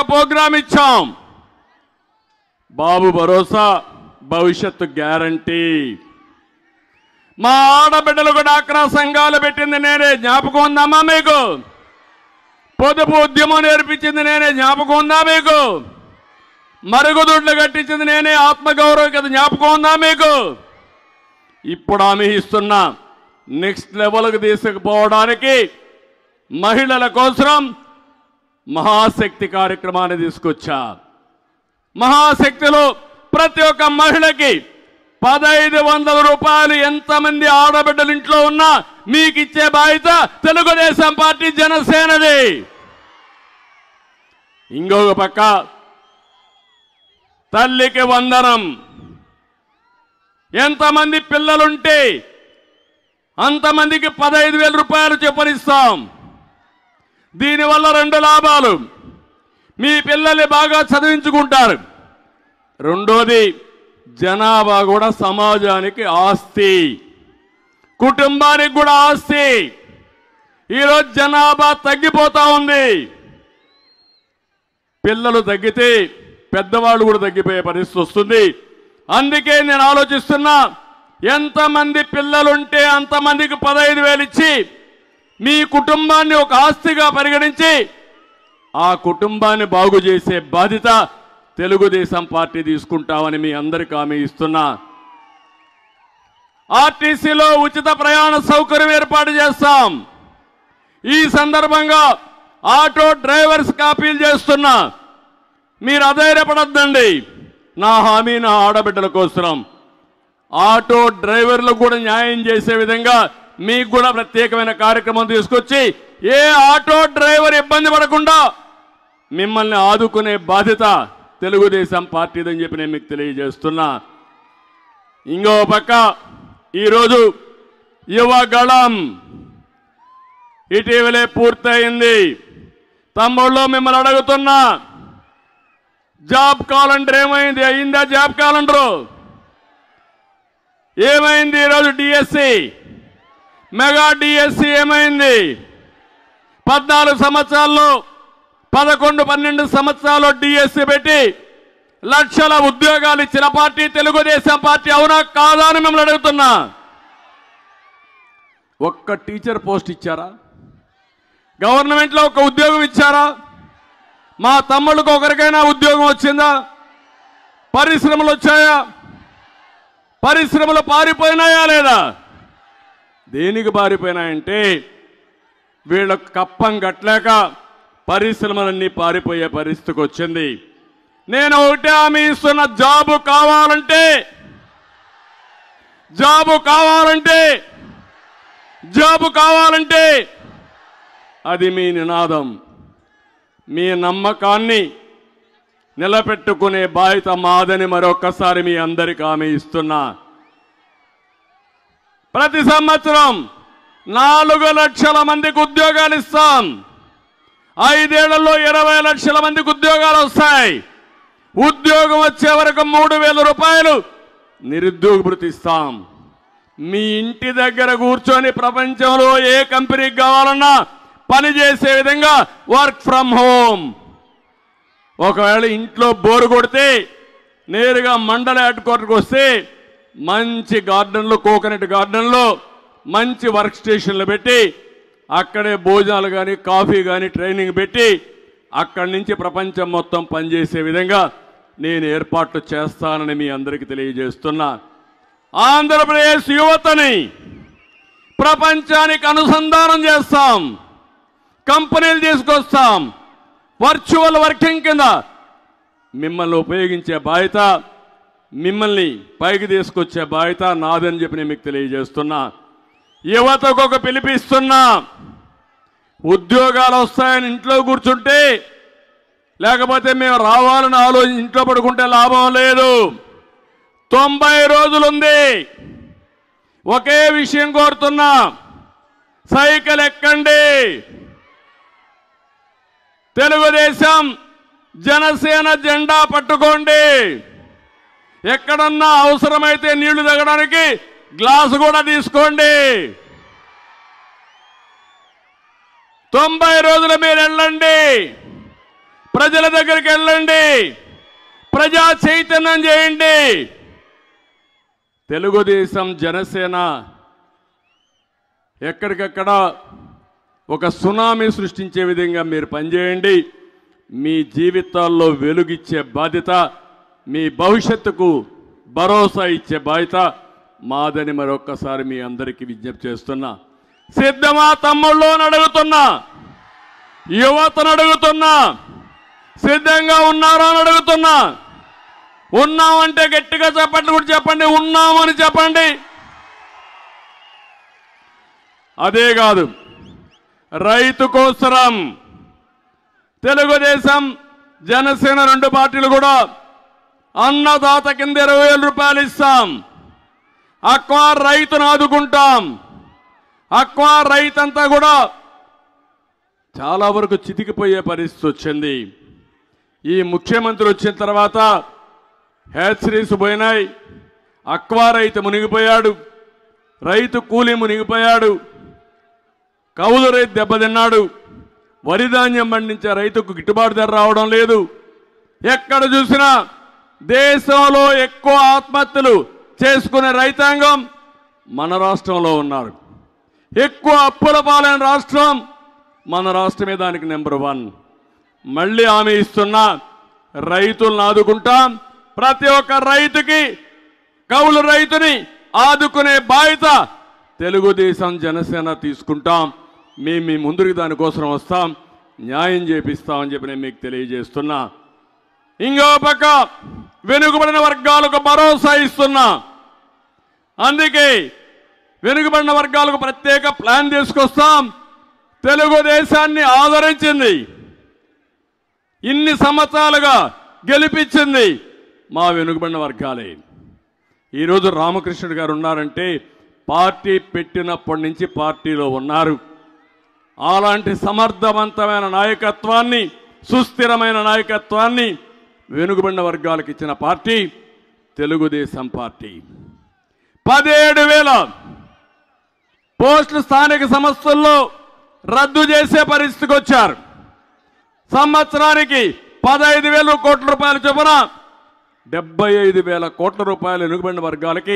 Programme ఇచ్చాం. బాబు భరోసా, భవిష్యత్తు guarantee. మా ఆడబిడ్డలకు డాక్రా సంఘాలు పెట్టింది నేనే, జ్ఞాపకం ఉందమ్మా మీకు? పొదుపు ఉద్యమం నేర్పించింది నేనే, జ్ఞాపకం ఉందా మీకు? మరుగుదొడ్లు కట్టించింది నేనే, ఆత్మగౌరవం కదా, జ్ఞాపకం ఉందా మీకు? ఇప్పుడు హామీ ఇస్తున్నా, నెక్స్ట్ లెవెల్కి తీసుకుపోవడానికి మహిళల కోసం మహాశక్తి కార్యక్రమాన్ని తీసుకొచ్చా. మహాశక్తిలో ప్రతి ఒక్క మహిళకి 1500 రూపాయలు ఎంతమంది ఆడబిడ్డలు ఇంట్లో ఉన్నా మీకు ఇచ్చే బాధ్యత తెలుగుదేశం పార్టీ జనసేనది. ఇంకొక పక్క తల్లికి వందనం. ఎంతమంది పిల్లలుంటే అంతమందికి 15,000 రూపాయలు చెప్పనిస్తాం. దీనివల్ల 2 లాభాలు. మీ పిల్లల్ని బాగా చదివించుకుంటారు. రెండోది, జనాభా కూడా సమాజానికి ఆస్తి, కుటుంబానికి కూడా ఆస్తి. ఈరోజు జనాభా తగ్గిపోతా ఉంది. పిల్లలు తగ్గితే పెద్దవాళ్ళు కూడా తగ్గిపోయే పరిస్థితి వస్తుంది. అందుకే నేను ఆలోచిస్తున్నా, ఎంతమంది పిల్లలుంటే అంతమందికి 15,000 ఇచ్చి మీ కుటుంబాన్ని ఒక ఆస్తిగా పరిగణించి ఆ కుటుంబాన్ని బాగు చేసే బాధ్యత తెలుగుదేశం పార్టీ తీసుకుంటామని మీ అందరికీ హామీ ఇస్తున్నా. ఆర్టీసీలో ఉచిత ప్రయాణ సౌకర్యం ఏర్పాటు చేస్తాం. ఈ సందర్భంగా ఆటో డ్రైవర్స్కి అపీల్ చేస్తున్నా, మీరు అధైర్యపడద్దండి. నా హామీ నా ఆడబిడ్డల కోసం. ఆటో డ్రైవర్లకు కూడా న్యాయం చేసే విధంగా మీకు కూడా ప్రత్యేకమైన కార్యక్రమం తీసుకొచ్చి ఏ ఆటో డ్రైవర్ ఇబ్బంది పడకుండా మిమ్మల్ని ఆదుకునే బాధ్యత తెలుగుదేశం పార్టీదని చెప్పి నేను మీకు తెలియజేస్తున్నా. ఇంకో పక్క ఈరోజు యువగళం ఇటీవలే పూర్తయింది. తమ్ముళ్ళు మిమ్మల్ని అడుగుతున్నా, జాబ్ క్యాలెండర్ ఏమైంది? అయిందా జాబ్ క్యాలెండరు? ఏమైంది? ఈరోజు డిఎస్సి, మెగా డిఎస్సి ఏమైంది? 14 సంవత్సరాల్లో 11-12 సంవత్సరాల్లో డిఎస్సి పెట్టి లక్షల ఉద్యోగాలు ఇచ్చిన పార్టీ తెలుగుదేశం పార్టీ. అవునా కాదా అని మిమ్మల్ని అడుగుతున్నా. ఒక్క టీచర్ పోస్ట్ ఇచ్చారా? గవర్నమెంట్లో ఒక ఉద్యోగం ఇచ్చారా? మా తమ్ముళ్ళకు ఒకరికైనా ఉద్యోగం వచ్చిందా? పరిశ్రమలు వచ్చాయా? పరిశ్రమలు పారిపోయినాయా లేదా? దేనికి పారిపోయినాయంటే వీళ్ళకు కప్పం కట్టలేక పరిశ్రమలన్నీ పారిపోయే పరిస్థితికి వచ్చింది. నేను ఒకటే హామీ ఇస్తున్న, జాబు కావాలంటే అది మీ నినాదం. మీ నమ్మకాన్ని నిలబెట్టుకునే బాధ్యత మాదని మరొక్కసారి మీ అందరికీ హామీ ఇస్తున్నా. ప్రతి సంవత్సరం 4 లక్షల మందికి ఉద్యోగాలు ఇస్తాం. 5 ఏళ్లలో 20 లక్షల మందికి ఉద్యోగాలు వస్తాయి. ఉద్యోగం వచ్చే వరకు 3,000 రూపాయలు నిరుద్యోగ భృతి ఇస్తాం. మీ ఇంటి దగ్గర కూర్చొని ప్రపంచంలో ఏ కంపెనీకి కావాలన్నా పనిచేసే విధంగా వర్క్ ఫ్రమ్ హోమ్. ఒకవేళ ఇంట్లో బోరు కొడితే నేరుగా మండల హెడ్ క్వార్టర్కి వస్తే మంచి గార్డెన్లో, కోకోనట్ గార్డెన్లో మంచి వర్క్ స్టేషన్లు పెట్టి అక్కడే భోజనాలు కానీ కాఫీ కానీ ట్రైనింగ్ పెట్టి అక్కడి నుంచి ప్రపంచం మొత్తం పనిచేసే విధంగా నేను ఏర్పాట్లు చేస్తానని మీ అందరికీ తెలియజేస్తున్నా. ఆంధ్రప్రదేశ్ యువతని ప్రపంచానికి అనుసంధానం చేస్తాం. కంపెనీలు తీసుకొస్తాం. వర్చువల్ వర్కింగ్ కింద మిమ్మల్ని ఉపయోగించే బాధ్యత, మిమ్మల్ని పైకి తీసుకొచ్చే బాధ్యత నాదని చెప్పి నేను మీకు తెలియజేస్తున్నా. యువతకు ఒక పిలిపిస్తున్నా, ఉద్యోగాలు వస్తాయని ఇంట్లో కూర్చుంటే, లేకపోతే మేము రావాలని ఆలోచించి ఇంట్లో పడుకుంటే లాభం లేదు. 90 రోజులుంది. ఒకే విషయం కోరుతున్నా, సైకిల్ ఎక్కండి. తెలుగుదేశం జనసేన జెండా పట్టుకోండి. ఎక్కడన్నా అవసరమైతే నీళ్లు తాగడానికి గ్లాసు కూడా తీసుకోండి. 90 రోజులు మీరు వెళ్ళండి. ప్రజల దగ్గరికి వెళ్ళండి, ప్రజా చైతన్యం చేయండి. తెలుగుదేశం జనసేన ఎక్కడికక్కడ ఒక సునామీ సృష్టించే విధంగా మీరు పనిచేయండి. మీ జీవితాల్లో వెలుగిచ్చే బాధ్యత, మీ భవిష్యత్తుకు భరోసా ఇచ్చే బాధ్యత మాదని మరొక్కసారి మీ అందరికీ విజ్ఞప్తి చేస్తున్నా. సిద్ధమా తమ్ముళ్ళు అని అడుగుతున్నా, యువతను అడుగుతున్నా, సిద్ధంగా ఉన్నారా అని అడుగుతున్నా. ఉన్నామంటే గట్టిగా చెప్పండి, కూడా చెప్పండి, ఉన్నామని చెప్పండి. అదే కాదు, రైతు కోసరం తెలుగుదేశం జనసేన రెండు పార్టీలు కూడా అన్నదాత కింద 20,000 రూపాయలు ఇస్తాం. అక్వా రైతును ఆదుకుంటాం. అక్వా రైతంతా కూడా చాలా వరకు చితికిపోయే పరిస్థితి వచ్చింది. ఈ ముఖ్యమంత్రి వచ్చిన తర్వాత హ్యాచరీస్ పోయినాయి, అక్వా రైతు మునిగిపోయాడు, రైతు కూలీ మునిగిపోయాడు, కౌలు రైతు దెబ్బతిన్నాడు, వరి ధాన్యం పండించే రైతుకు గిట్టుబాటు ధర రావడం లేదు. ఎక్కడ చూసినా దేశంలో ఎక్కువ ఆత్మహత్యలు చేసుకునే రైతాంగం మన రాష్ట్రంలో ఉన్నారు. ఎక్కువ అప్పుల పాలైన రాష్ట్రం మన రాష్ట్రమే దానికి నెంబర్ 1. మళ్ళీ హామీ ఇస్తున్నా, రైతులను ఆదుకుంటాం. ప్రతి ఒక్క రైతుకి, కౌలు రైతుని ఆదుకునే బాధ్యత తెలుగుదేశం జనసేన తీసుకుంటాం. మేము మీ ముందుకు దానికోసం వస్తాం, న్యాయం చేపిస్తామని చెప్పి నేను మీకు తెలియజేస్తున్నా. ఇంకో పక్క వెనుకబడిన వర్గాలకు భరోసా ఇస్తున్నా. అందుకే వెనుకబడిన వర్గాలకు ప్రత్యేక ప్లాన్ తీసుకొస్తాం. తెలుగుదేశాన్ని ఆదరించింది, ఇన్ని సంవత్సరాలుగా గెలిపించింది మా వెనుకబడిన వర్గాలే. ఈరోజు రామకృష్ణుడు గారు ఉన్నారంటే పార్టీ పెట్టినప్పటి నుంచి పార్టీలో ఉన్నారు. అలాంటి సమర్థవంతమైన నాయకత్వాన్ని, సుస్థిరమైన నాయకత్వాన్ని వెనుకబడిన వర్గాలకు ఇచ్చిన పార్టీ తెలుగుదేశం పార్టీ. 17,000 పోస్టులు స్థానిక సంస్థల్లో రద్దు చేసే పరిస్థితికి వచ్చారు. సంవత్సరానికి 15,000 కోట్ల రూపాయల చొప్పున 75,000 కోట్ల రూపాయలు వెనుకబడిన వర్గాలకి